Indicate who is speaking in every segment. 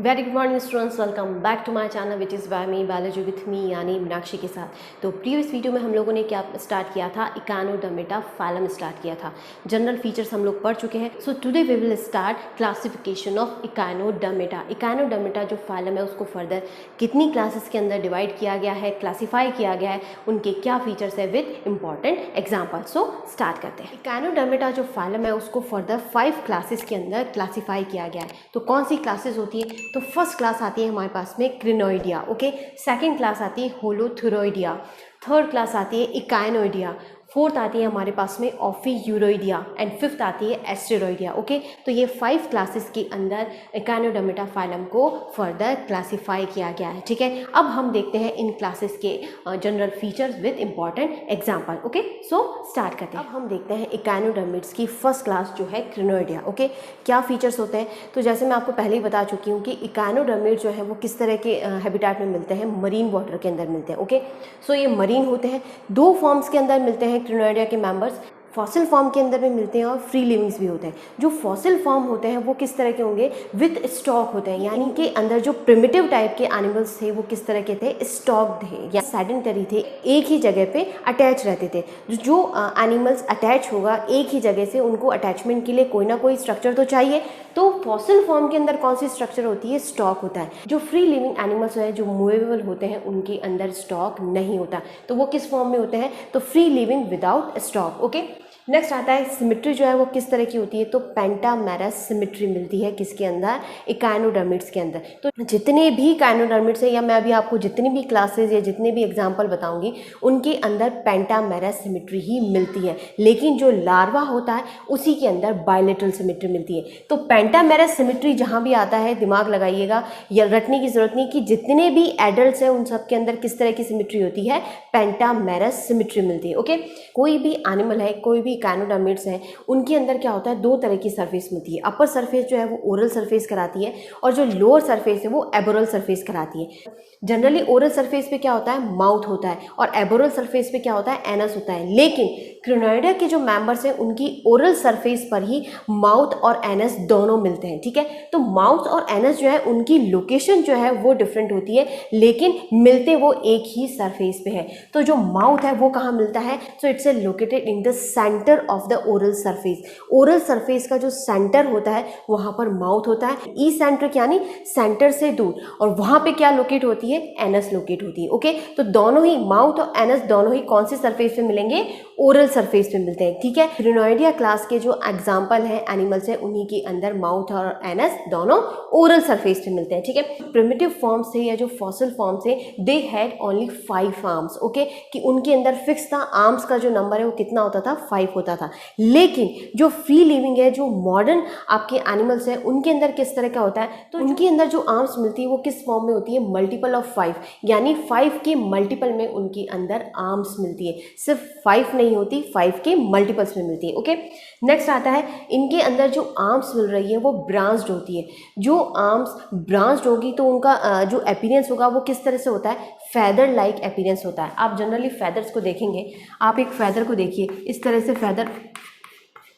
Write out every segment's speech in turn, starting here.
Speaker 1: Very good morning students, welcome back to my channel which is by me biology with me यानी मीनाक्षी के साथ। तो previous video में हम लोगों ने क्या स्टार्ट किया था, इकानोडर्मेटा फाइलम स्टार्ट किया था। जनरल फीचर्स हम लोग पढ़ चुके हैं। So today we will start classification of Echinodermata. Echinodermata जो फाइलम है उसको फर्दर कितनी क्लासेस के अंदर डिवाइड किया गया है, क्लासीफाई किया गया है, उनके क्या फीचर्स है with important example. So start करते हैं। इकानोडर्मेटा जो फाइलम है उसको फर्दर 5 क्लासेस के अंदर क्लासीफाई किया गया है। तो कौन सी क्लासेस होती है? तो फर्स्ट क्लास आती है हमारे पास में क्रिनोइडिया, ओके। सेकंड क्लास आती है होलोथुरोइडिया। थर्ड क्लास आती है इकाइनोइडिया। फोर्थ आती है हमारे पास में ऑफीयूरोइडिया एंड फिफ्थ आती है एस्टेरॉइडिया, ओके। तो ये 5 क्लासेस के अंदर इकानोडर्मेटा फाइलम को फर्दर क्लासीफाई किया गया है, ठीक है। अब हम देखते हैं इन क्लासेस के general features with important example, okay. So start करते हैं। अब हम देखते हैं इकानोडर्मिड्स की फर्स्ट क्लास जो है क्रिनोइडिया, ओके। क्या फीचर्स होते हैं? तो जैसे मैं आपको पहले ही बता चुकी हूँ कि इकानोडर्मिड जो है वो किस तरह के हैबिटेट में मिलते हैं, मरीन वाटर के अंदर मिलते हैं, ओके। सो ये मरीन होते हैं, 2 फॉर्म्स के अंदर मिलते हैं क्रिनोइडिया के मेंबर्स। फॉसिल फॉर्म के अंदर भी मिलते हैं और फ्री लिविंग्स भी होते हैं। जो फॉसिल फॉर्म होते हैं वो किस तरह के होंगे? विथ स्टॉक होते हैं, यानी कि अंदर जो प्रिमिटिव टाइप के एनिमल्स थे वो किस तरह के थे? स्टॉक थे या सेडेंटरी थे, एक ही जगह पे अटैच रहते थे। जो एनिमल्स अटैच होगा एक ही जगह से, उनको अटैचमेंट के लिए कोई ना कोई स्ट्रक्चर तो चाहिए। तो फॉसिल फॉर्म के अंदर कौन सी स्ट्रक्चर होती है? स्टॉक होता है। जो फ्री लिविंग एनिमल्स हैं, जो मूवेबल होते हैं, उनके अंदर स्टॉक नहीं होता। तो वो किस फॉर्म में होते हैं? तो free living without stock, okay. Next आता है सिमेट्री जो है वो किस तरह की होती है? तो पेंटामेरस सिमेट्री मिलती है किसके अंदर? इकानोडर्मिड्स के अंदर। तो जितने भी इकानोडर्मिड्स हैं, या मैं अभी आपको जितनी भी क्लासेस या जितने भी एग्जांपल बताऊंगी, उनके अंदर पेंटामेरस सिमेट्री ही मिलती है। लेकिन जो लार्वा होता है उसी के अंदर बायलेटरल सिमेट्री मिलती है। तो पेंटामेरस सिमेट्री जहां भी आता है, दिमाग लगाइएगा, या रटने की जरूरत नहीं कि जितने भी एडल्ट्स हैं उन सब के अंदर किस तरह की सिमेट्री होती है? पेंटामेरस सिमेट्री मिलती है, ओके। कोई भी एनिमल है, कोई भी इकानोडर्मिड्स हैं, उनके अंदर क्या होता है? 2 तरह की सरफेस मिलती है। अपर सरफेस जो है वो ओरल सरफेस कराती है और जो लोअर सरफेस है वो एबोरल सरफेस कराती है। जनरली ओरल सरफेस पे क्या होता है? माउथ होता है, और एबोरल सरफेस पे क्या होता है? एनस होता है। लेकिन क्रिनोइडिया के जो मेंबर्स हैं उनकी ओरल सरफेस पर ही माउथ और एनस दोनों मिलते हैं, ठीक है। तो माउथ और एनस जो है उनकी लोकेशन जो है वो डिफरेंट होती है, लेकिन मिलते वो एक ही सरफेस पे है। तो जो माउथ है वो कहाँ मिलता है? So it's located in the centre of the oral surface. Oral surface का जो सेंटर होता है वहां पर माउथ होता है, ई सेंट्रिक यानी सेंटर से दूर, और वहां पे क्या लोकेट होती है? एनस लोकेट होती है, ओके। तो दोनों ही माउथ और एनस दोनों ही कौन से सरफेस पे मिलेंगे? ओरल सरफेस पे मिलते हैं, ठीक है। क्रिनोइडिया क्लास के जो एग्जांपल है एनिमल्स है, उन्हीं के अंदर माउथ और एनस दोनों ओरल सरफेस पे मिलते हैं, ठीक है। प्रिमिटिव फॉर्म्स थे या जो फॉसिल फॉर्म्स थे, they had only 5 arms, okay. कि उनके अंदर फिक्स था, आर्म्स का जो नंबर है वो कितना होता था? 5 होता था। लेकिन जो फ्री लिविंग है, जो मॉडर्न आपके एनिमल्स है, उनके अंदर किस तरह का होता है? तो उनके अंदर जो आर्म्स मिलती है वो किस फॉर्म में होती है? मल्टीपल ऑफ 5, यानी 5 के मल्टीपल में उनके अंदर आर्म्स मिलती है। सिर्फ 5 नहीं होती, 5 के मल्टीपल्स में मिलती है, ओके। नेक्स्ट आता है, इनके अंदर जो आर्म्स मिल रही है वो ब्रांच्ड होती है। जो आर्म्स ब्रांच्ड होगी तो उनका जो अपीयरेंस होगा वो किस तरह से होता है? फैदर लाइक अपीयरेंस होता है। आप जनरली फैदर्स को देखेंगे, आप एक फैदर को देखिए, इस तरह से फैदर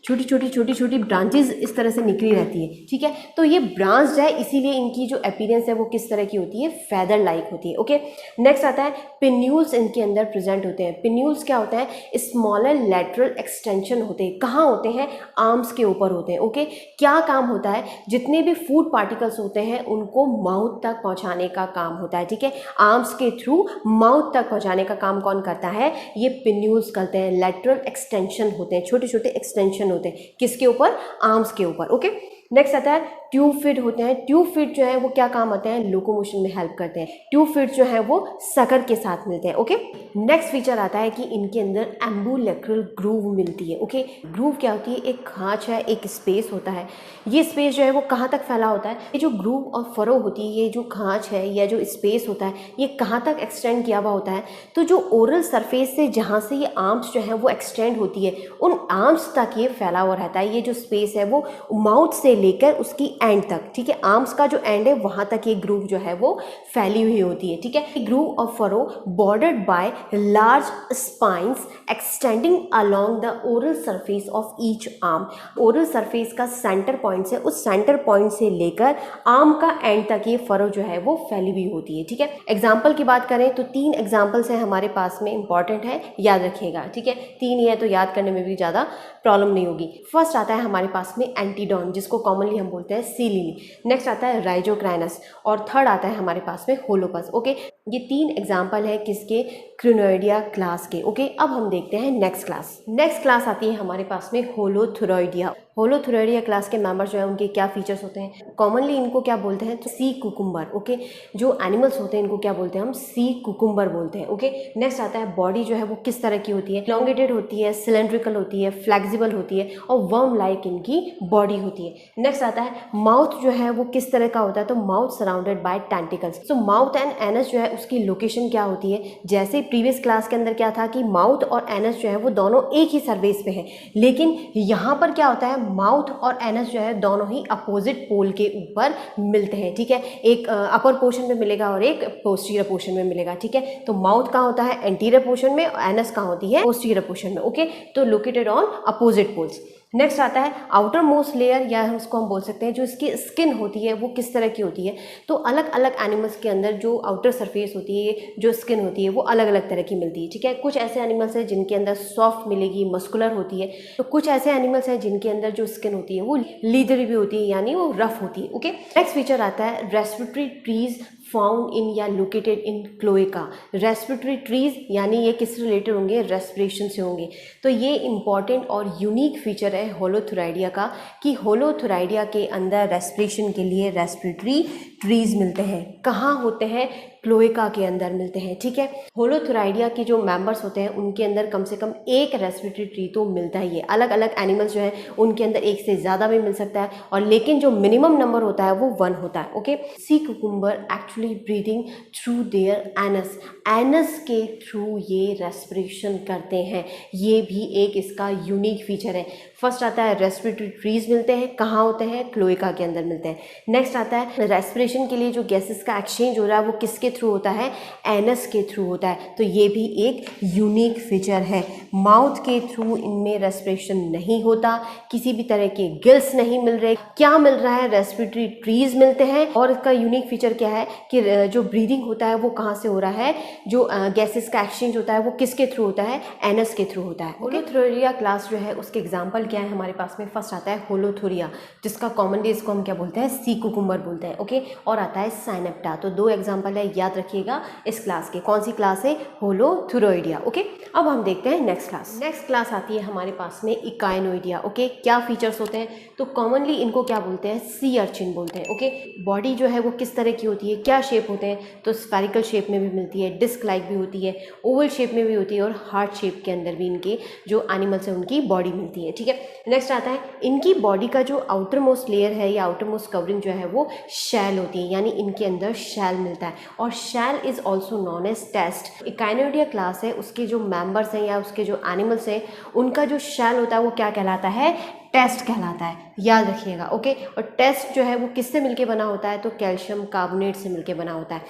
Speaker 1: छोटी छोटी ब्रांचेस इस तरह से निकली रहती है, ठीक है। तो ये ब्रांच है, इसीलिए इनकी जो अपीयरेंस है वो किस तरह की होती है? फैदर लाइक होती है, ओके। नेक्स्ट आता है पिन्यूल्स इनके अंदर प्रेजेंट होते हैं। पिन्यूल्स क्या होता है? स्मॉलर लैटरल एक्सटेंशन होते हैं। कहाँ होते हैं? आर्म्स के ऊपर होते हैं, ओके। क्या काम होता है? जितने भी फूड पार्टिकल्स होते हैं उनको माउथ तक पहुंचाने का काम होता है, ठीक है। आर्म्स के थ्रू माउथ तक पहुंचाने का काम कौन करता है? ये पिन्यूल्स करते हैं। लैटरल एक्सटेंशन होते हैं, छोटे छोटे एक्सटेंशन होते हैं, किसके ऊपर? आर्म्स के ऊपर, ओके। नेक्स्ट आता है ट्यूब फीट होते हैं। ट्यूब फीट जो है वो क्या काम आते हैं? लोकोमोशन में हेल्प करते हैं। ट्यूब फीट जो है वो सकर के साथ मिलते हैं, ओके। नेक्स्ट फीचर आता है कि इनके अंदर एम्बुलेक्रल ग्रूव मिलती है, ओके। ग्रूव क्या होती है? एक खांच है, एक स्पेस होता है। ये स्पेस जो है वो कहाँ तक फैला होता है? ये जो ग्रूव और फरो होती है, ये जो खांच है या जो स्पेस होता है, ये कहाँ तक एक्सटेंड किया हुआ होता है? तो जो ओरल सरफेस से जहाँ से ये आर्म्स जो है वो एक्सटेंड होती है, उन आर्म्स तक ये फैला हुआ रहता है। ये जो स्पेस है वो माउथ से लेकर उसकी एंड तक, ठीक है, आर्म्स का जो एंड है वहां तक ये ग्रूव जो है वो फैली हुई होती है, ठीक है। Groove of furrow bordered by large spines extending along the oral surface of each arm. Oral surface का सेंटर पॉइंट से, उस सेंटर पॉइंट से लेकर आर्म का एंड तक ये फरो जो है वो फैली हुई होती है, ठीक है। एग्जाम्पल की बात करें तो 3 एग्जाम्पल्स हैं हमारे पास में, इंपॉर्टेंट है, याद रखिएगा, ठीक है। 3 ही है तो याद करने में भी ज़्यादा प्रॉब्लम नहीं होगी। फर्स्ट आता है हमारे पास में एंटीडॉन, जिसको कॉमनली हम बोलते हैं सी लिली। नेक्स्ट आता है राइजोक्राइनस और थर्ड आता है हमारे पास में होलोपस। ओके, ये 3 एग्जाम्पल है किसके, क्रिनोइडिया क्लास के। ओके, अब हम देखते हैं नेक्स्ट क्लास। नेक्स्ट क्लास आती है हमारे पास में होलोथुरॉइडिया। होलोथुरॉइडिया क्लास के मेंबर्स जो है उनके क्या फीचर्स होते हैं, कॉमनली इनको क्या बोलते हैं, तो सी कुकुम्बर। ओके, जो एनिमल्स होते हैं इनको क्या बोलते हैं हम, सी कुकुम्बर बोलते हैं। ओके, नेक्स्ट आता है बॉडी जो है वो किस तरह की होती है, इलॉन्गेटेड होती है, सिलेंड्रिकल होती है, फ्लेक्सिबल होती है और वर्म लाइक इनकी बॉडी होती है। नेक्स्ट आता है माउथ जो है वो किस तरह का होता है, तो mouth surrounded by tentacles. So mouth and anus जो है उसकी लोकेशन क्या होती है, जैसे प्रीवियस क्लास के अंदर क्या था कि माउथ और एनस जो है वो दोनों एक ही सरफेस पे है, लेकिन यहाँ पर क्या होता है, माउथ और एनस जो है दोनों ही अपोजिट पोल के ऊपर मिलते हैं, ठीक है। एक अपर पोर्शन में मिलेगा और एक पोस्टीरियर पोर्शन में मिलेगा, ठीक है। तो माउथ कहाँ होता है, एंटीरियर पोर्शन में, और एनस कहाँ होती है, पोस्टीरियर पोर्शन में। ओके, तो located on opposite poles. Next आता है आउटर मोस्ट लेयर, या उसको हम बोल सकते हैं जो इसकी स्किन होती है वो किस तरह की होती है। तो अलग अलग एनिमल्स के अंदर जो आउटर सरफेस होती है, जो स्किन होती है वो अलग अलग तरह की मिलती है, ठीक है। कुछ ऐसे एनिमल्स हैं जिनके अंदर सॉफ्ट मिलेगी, मस्कुलर होती है, तो कुछ ऐसे एनिमल्स हैं जिनके अंदर जो स्किन होती है वो लीदरी भी होती है, यानी वो रफ होती है। ओके, नेक्स्ट फीचर आता है रेस्पिरेटरी ट्रीज फाउंड इन या located in cloaca. Respiratory trees यानी ये किससे रिलेटेड होंगे, रेस्पिरेशन से होंगे। तो ये इंपॉर्टेंट और यूनिक फीचर है होलोथुरॉइडिया का कि होलोथुरॉइडिया के अंदर रेस्पिरेशन के लिए रेस्पिरेटरी ट्रीज मिलते हैं। कहाँ होते हैं, क्लोएका के अंदर मिलते हैं, ठीक है। होलोथुरॉइडिया के जो मेंबर्स होते हैं उनके अंदर कम से कम एक रेस्पिरेटरी ट्री तो मिलता ही है। अलग अलग एनिमल्स जो है उनके अंदर एक से ज़्यादा भी मिल सकता है, और लेकिन जो मिनिमम नंबर होता है वो 1 होता है। Okay, sea cucumber actually breathing through their anus, anus के थ्रू ये रेस्पिरेशन करते हैं। ये भी एक इसका यूनिक फीचर है। फर्स्ट आता है रेस्पिरेटरी ट्रीज मिलते हैं, कहाँ होते हैं, क्लोएका के अंदर मिलते हैं। नेक्स्ट आता है रेस्पिरेशन के लिए जो गैसेस का एक्सचेंज हो रहा है वो किसके थ्रू होता है, एनस के थ्रू होता है। तो ये भी एक यूनिक फीचर है। माउथ के थ्रू इनमें रेस्पिरेशन नहीं होता, किसी भी तरह के गिल्स नहीं मिल रहे। क्या मिल रहा है, रेस्पिरेटरी ट्रीज मिलते हैं। और इसका यूनिक फीचर क्या है कि जो ब्रीदिंग होता है वो कहाँ से हो रहा है, जो गैसेस का एक्सचेंज होता है वो किसके थ्रू होता है, एनस के थ्रू होता है। होलोथुरॉइडिया क्लास जो है उसके एग्जाम्पल क्या है हमारे पास में, फर्स्ट आता है होलोथुरिया, जिसका कॉमनली इसको हम क्या बोलते हैं, सी कुकुम्बर बोलते हैं। ओके, और आता है साइनेप्टा। तो 2 एग्जाम्पल है, याद रखिएगा इस क्लास के। कौन सी क्लास है, होलोथुरॉइडिया। ओके, अब हम देखते हैं नेक्स्ट क्लास। नेक्स्ट क्लास आती है हमारे पास में इकाइनोइडिया। ओके, क्या फीचर्स होते हैं, तो कॉमनली इनको क्या बोलते हैं, सी अर्चिन बोलते हैं। ओके, बॉडी जो है वो किस तरह की होती है, क्या शेप होते हैं, तो स्फेरिकल शेप में भी मिलती है, डिस्क लाइक भी होती है, ओवल शेप में भी होती है, और हार्ट शेप के अंदर भी इनके जो एनिमल्स है उनकी बॉडी मिलती है, ठीक है। नेक्स्ट आता है इनकी बॉडी का जो आउटर मोस्ट लेयर है या आउटर मोस्ट कवरिंग जो है वो शैल होती है, यानी इनके अंदर शैल मिलता है, और shell is also non age test. Echinoidea class है, उसके जो मेंबर्स हैं या उसके जो एनिमल्स हैं उनका जो शैल होता है वो क्या कहलाता है, टेस्ट कहलाता है, याद रखिएगा। ओके, और टेस्ट जो है वो किससे मिलके बना होता है, तो कैल्शियम कार्बोनेट से मिलके बना होता है।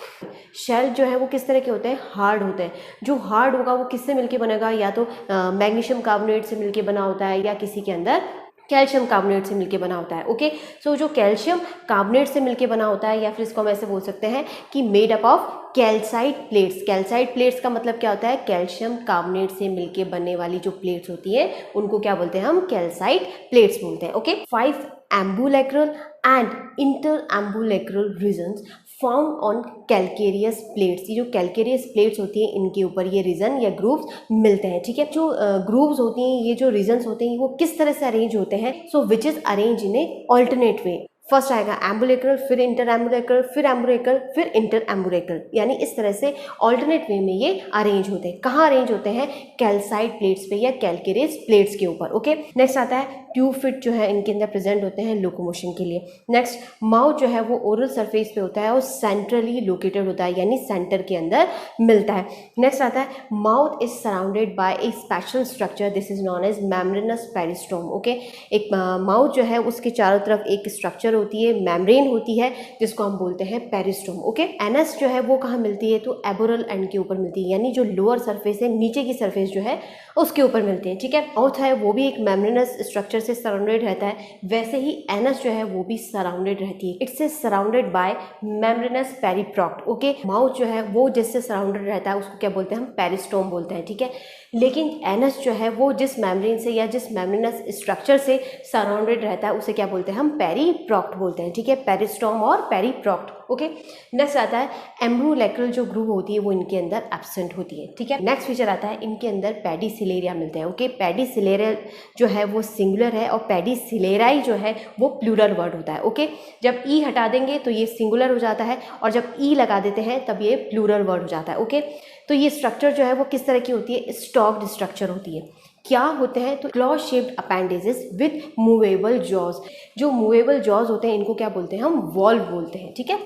Speaker 1: शेल जो है वो किस तरह के होते हैं, हार्ड होते हैं। जो हार्ड होगा वो किससे मिलके बनेगा, या तो मैग्नीशियम कार्बोनेट से मिलके बना होता है, या किसी के अंदर कैल्शियम कार्बोनेट से मिलके बना होता है। ओके, सो जो कैल्शियम कार्बोनेट से मिलके बना होता है, या फिर इसको हम ऐसे बोल सकते हैं कि made up of calcite plates. Calcite plates का मतलब क्या होता है, कैल्शियम कार्बोनेट से मिलके बनने वाली जो प्लेट्स होती हैं उनको क्या बोलते हैं हम, कैल्साइट प्लेट्स बोलते हैं। Okay, 5 ambulacral and inter ambulacral regions found on calcareous plates. ये जो कैलकेरियस प्लेट्स होती हैं इनके ऊपर ये रीजन या ग्रूव्स मिलते हैं, ठीक है। जो ग्रूव्स होती हैं, ये जो रीजन्स होते हैं वो किस तरह से अरेंज होते हैं, so which is arrange in a alternate way. First आएगा एम्बुलेक्रल, फिर इंटर एम्बुलेक्रल, फिर एम्बुलेक्रल, फिर इंटर एम्बुलेक्रल, यानी इस तरह से ऑल्टरनेट वे में ये अरेंज होते हैं। कहाँ अरेंज होते हैं, कैल्साइट प्लेट्स पे या कैलकेरियस प्लेट्स के ऊपर। ओके, नेक्स्ट आता है ट्यूब फिट जो है इनके अंदर प्रेजेंट होते हैं लोकोमोशन के लिए। नेक्स्ट, माउथ जो है वो ओरल सरफेस पे होता है और सेंट्रली लोकेटेड होता है, यानी सेंटर के अंदर मिलता है। नेक्स्ट आता है mouth is surrounded by a special structure, this is known as membranous peristome. Okay, एक माउथ जो है उसके चारों तरफ एक स्ट्रक्चर होती है, मेम्ब्रेन होती है, जिसको हम बोलते हैं पेरिस्टोम। ओके, एनस जो है वो कहाँ मिलती है, तो एबोरल एंड के ऊपर मिलती है, यानी जो लोअर सरफेस है, नीचे की सरफेस जो है उसके ऊपर मिलती है। ठीक है, माउथ है वो भी एक मेम्ब्रेनस स्ट्रक्चर से सराउंडेड रहता है, वैसे ही एनस जो है वो भी सराउंडेड रहती है। Its is surrounded by membranous periproct. Okay, mouth जो है वो जिससे सराउंडेड रहता है उसको क्या बोलते हैं, हम पेरिस्टोम बोलते हैं। ठीक है, लेकिन एनस जो है वो जिस मेम्ब्रेन से या जिस मेम्ब्रेनस स्ट्रक्चर से सराउंडेड रहता है उसे क्या बोलते हैं, हम पेरीप्रॉक्ट बोलते हैं। ठीक है, पेरिस्टोम और पेरीप्रॉक्ट। ओके, नेक्स्ट आता है एम्ब्रोलैक्रल जो ग्रूव होती है वो इनके अंदर एब्सेंट होती है। ठीक है, नेक्स्ट फीचर आता है इनके अंदर पेडिसिलेरिया मिलते हैं। ओके, पेडिसिलेरिया जो है वो सिंगुलर है और पेडिसिलेराई जो है वो प्लूरल वर्ड होता है। ओके, जब ई हटा देंगे तो ये सिंगुलर हो जाता है और जब ई लगा देते हैं तब ये प्लूरल वर्ड हो जाता है। ओके, तो ये स्ट्रक्चर जो है वो किस तरह की होती है, स्टॉक्ड स्ट्रक्चर होती है। क्या होते हैं, तो claw shaped appendages with movable jaws. जो मूवेबल जॉज होते हैं इनको क्या बोलते हैं, हम वॉल्व बोलते हैं। ठीक है,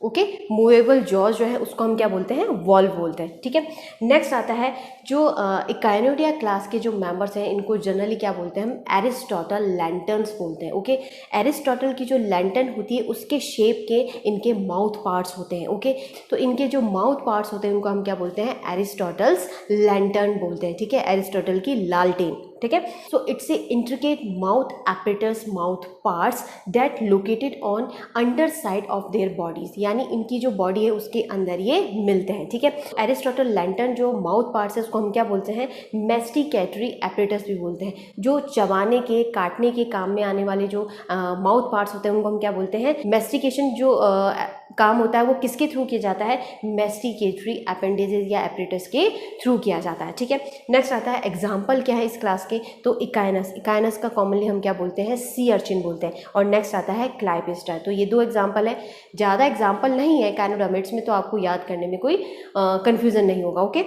Speaker 1: ओके, मूवेबल जॉज जो है उसको हम क्या बोलते हैं, वॉल्व बोलते हैं। ठीक है, नेक्स्ट आता है जो इकाइनोडिया क्लास के जो मेंबर्स हैं इनको जनरली क्या बोलते हैं, हम एरिस्टोटल लैंटर्न्स बोलते हैं। ओके, एरिस्टोटल की जो लैंटर्न होती है उसके शेप के इनके माउथ पार्ट्स होते हैं। ओके, तो इनके जो माउथ पार्ट्स होते हैं उनको हम क्या बोलते हैं, एरिस्टोटल्स लैंटर्न बोलते हैं। ठीक है, एरिस्टोटल की लालटेन। ठीक है, so it's a intricate mouth apparatus mouth parts that located on under side of their bodies, यानी इनकी जो बॉडी है उसके अंदर ये मिलते हैं। ठीक है, एरिस्टोटल लैंटर्न जो माउथ पार्ट्स है उसको हम क्या बोलते हैं, मेस्टिकेटरी एपरेटस भी बोलते हैं। जो चबाने के काटने के काम में आने वाले जो माउथ पार्ट्स होते हैं उनको हम क्या बोलते हैं, मेस्टिकेशन जो काम होता है वो किसके थ्रू किया जाता है, मेस्टिकेटरी अपेंडेजेस या एपरेटस के थ्रू किया जाता है। ठीक है, नेक्स्ट आता है एग्जाम्पल क्या है इस क्लास के, तो इकाइनस, इकाइनस का कॉमनली हम क्या बोलते हैं, सी अर्चिन बोलते हैं। और नेक्स्ट आता है क्लाइपेस्टर। तो ये दो एग्जाम्पल है, ज़्यादा एग्जाम्पल नहीं है इकाइनोडर्मिड्स में, तो आपको याद करने में कोई कन्फ्यूज़न नहीं होगा। ओके,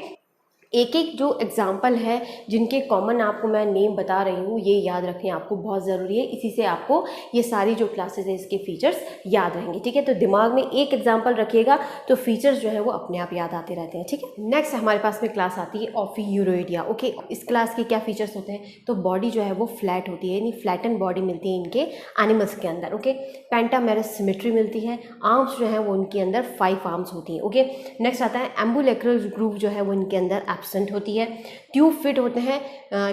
Speaker 1: एक एक जो एग्जाम्पल है जिनके कॉमन आपको मैं नेम बता रही हूँ ये याद रखें, आपको बहुत ज़रूरी है, इसी से आपको ये सारी जो क्लासेस है इसके फीचर्स याद रहेंगे। ठीक है, तो दिमाग में एक एग्जाम्पल रखिएगा तो फीचर्स जो है वो अपने आप याद आते रहते हैं। ठीक है, नेक्स्ट हमारे पास में क्लास आती है ऑफियूरोइडिया। ओके, इस क्लास के क्या फीचर्स होते हैं, तो बॉडी जो है वो फ्लैट होती है, यानी फ्लैटन बॉडी मिलती है इनके एनिमल्स के अंदर। ओके, पेंटामेरस सिमेट्री मिलती है, आर्म्स जो है वो इनके अंदर 5 आर्म्स होती हैं। ओके, नेक्स्ट आता है एम्बुलेक्रल ग्रूव जो है वो इनके अंदर एब्सेंट होती है। ट्यूब फिट होते हैं,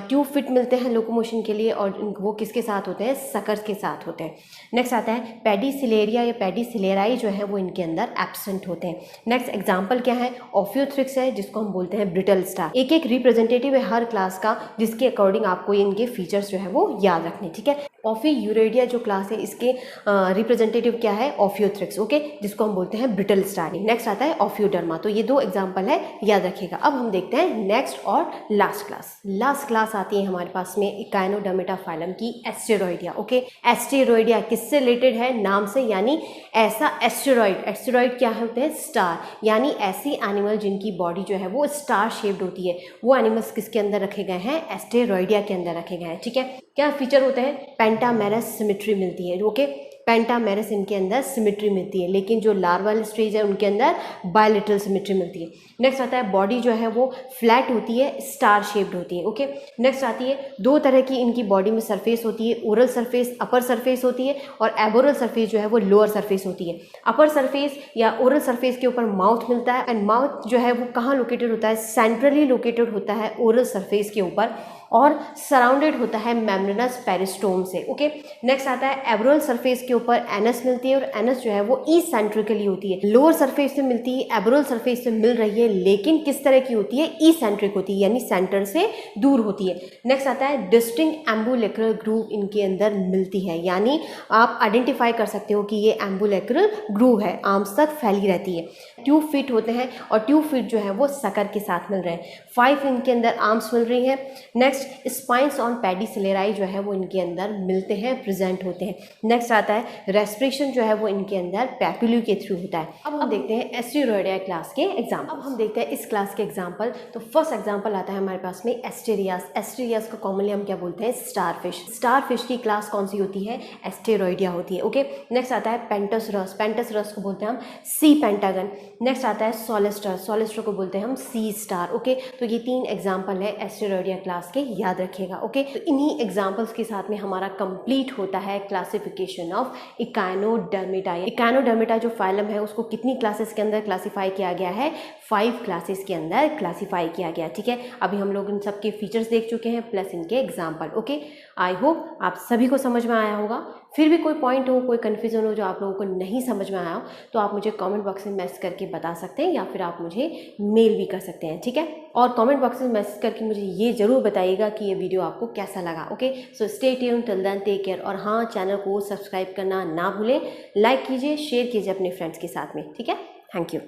Speaker 1: ट्यूब फिट मिलते हैं लोकोमोशन के लिए और वो किसके साथ होते हैं, सकर्स के साथ होते हैं। नेक्स्ट आता है पेडिसिलेरिया या पेडिसिलेराई जो है वो इनके अंदर एब्सेंट होते हैं। नेक्स्ट एग्जांपल क्या है, ऑफियोथ्रिक्स है जिसको हम बोलते हैं ब्रिटल स्टार। एक एक रिप्रेजेंटेटिव है हर क्लास का जिसके अकॉर्डिंग आपको इनके फीचर्स जो है वो याद रखने। ठीक है, ऑफियूरोइडिया जो क्लास है इसके रिप्रेजेंटेटिव क्या है, ऑफियोथ्रिक्स। ओके, जिसको हम बोलते हैं ब्रिटल स्टार। नेक्स्ट आता है ऑफियोडर्मा। तो ये दो एग्जांपल है, याद रखिएगा। अब हम देखते हैं नेक्स्ट और लास्ट क्लास। लास्ट क्लास आती है हमारे पास में इकाइनोडर्मेटा फाइलम की एस्टेरॉइडिया। ओके, एस्टेरॉइडिया किससे रिलेटेड है, नाम से, यानी ऐसा एस्टेरॉइड, एस्टेरॉइड क्या होते हैं, स्टार, यानी ऐसी एनिमल जिनकी बॉडी जो है वो स्टार शेप्ड होती है, वो एनिमल्स किसके अंदर रखे गए हैं, एस्टेरॉइडिया के अंदर रखे गए हैं। ठीक है, क्या फीचर होते हैं, पेंटामेरस सिमेट्री मिलती है। ओके, पेंटामेरस इनके अंदर सिमेट्री मिलती है, लेकिन जो लार्वल स्टेज है उनके अंदर बायलेटरल सिमेट्री मिलती है। नेक्स्ट आता है बॉडी जो है वो फ्लैट होती है, स्टार शेप्ड होती है। ओके, नेक्स्ट आती है दो तरह की इनकी बॉडी में सरफेस होती है, ओरल सरफेस अपर सरफेस होती है और एबोरल सरफेस जो है वो लोअर सरफेस होती है। अपर सरफेस या ओरल सरफेस के ऊपर माउथ मिलता है एंड माउथ जो है वो कहाँ लोकेटेड होता है, सेंट्रली लोकेटेड होता है ओरल सरफेस के ऊपर और सराउंडेड होता है मेम्ब्रेनस पेरिस्टोम से। ओके, नेक्स्ट आता है एबोरल सरफेस के ऊपर एनस मिलती है और एनस जो है वो इसेंट्रिकली होती है, लोअर सरफेस से मिलती है, एबोरल सरफेस से मिल रही है, लेकिन किस तरह की होती है, इसेंट्रिक होती है, यानी सेंटर से दूर होती है। नेक्स्ट आता है डिस्टिंक्ट एम्बुलेक्रल ग्रूव इनके अंदर मिलती है, यानी आप आइडेंटिफाई कर सकते हो कि ये एम्बुलेक्रल ग्रूव है, आर्म्स तक फैली रहती है। ट्यूब फिट होते हैं और ट्यूब फिट जो है वो सकर के साथ मिल रहे हैं, 5 इनके अंदर आर्म्स मिल रही हैं। नेक्स्ट नेक्स्ट स्पाइंस ऑन पेडिसिलेराई जो है वो इनके अंदर मिलते हैं, प्रेजेंट होते हैं। नेक्स्ट आता है रेस्पिरेशन जो है वो इनके अंदर पैपिली के थ्रू होता है। अब हम देखते हैं एस्टेरॉयडिया क्लास के एग्जाम्पल। अब हम देखते हैं इस क्लास के एग्जाम्पल। तो फर्स्ट एग्जाम्पल आता है हमारे पास में एस्टेरियास। एस्टेरियास को कॉमनली हम क्या बोलते हैं, स्टारफिश। स्टारफिश की क्लास कौन सी होती है, एस्टेरॉयडिया होती है। ओके, नेक्स्ट आता है पेंटस रस। पेंटस रस को बोलते हैं हम सी पेंटागन। नेक्स्ट आता है सोलिस्टर। सोलिस्टर को बोलते हैं हम सी स्टार। ओके, तो ये 3 एग्जाम्पल है एस्टेरॉयडिया क्लास के, याद रखिएगा। ओके, तो इन्हीं एग्जाम्पल्स के साथ में हमारा कंप्लीट होता है क्लासिफिकेशन ऑफ इकाइनोडर्मिटा। इकाइनोडर्मिटा जो फाइलम है उसको कितनी क्लासेस के अंदर क्लासीफाई किया गया है, 5 क्लासेस के अंदर क्लासीफाई किया गया। ठीक है, अभी हम लोग इन सब के फीचर्स देख चुके हैं प्लस इनके एग्जाम्पल। ओके, आई होप आप सभी को समझ में आया होगा। फिर भी कोई पॉइंट हो, कोई कन्फ्यूजन हो जो आप लोगों को नहीं समझ में आया हो, तो आप मुझे कमेंट बॉक्स में मैसेज करके बता सकते हैं या फिर आप मुझे मेल भी कर सकते हैं। ठीक है, और कमेंट बॉक्स में मैसेज करके मुझे ये ज़रूर बताइएगा कि ये वीडियो आपको कैसा लगा। Okay, so stay tuned till then, take care. और हाँ, चैनल को सब्सक्राइब करना ना भूलें, लाइक कीजिए, शेयर कीजिए अपने फ्रेंड्स के साथ में। ठीक है, थैंक यू।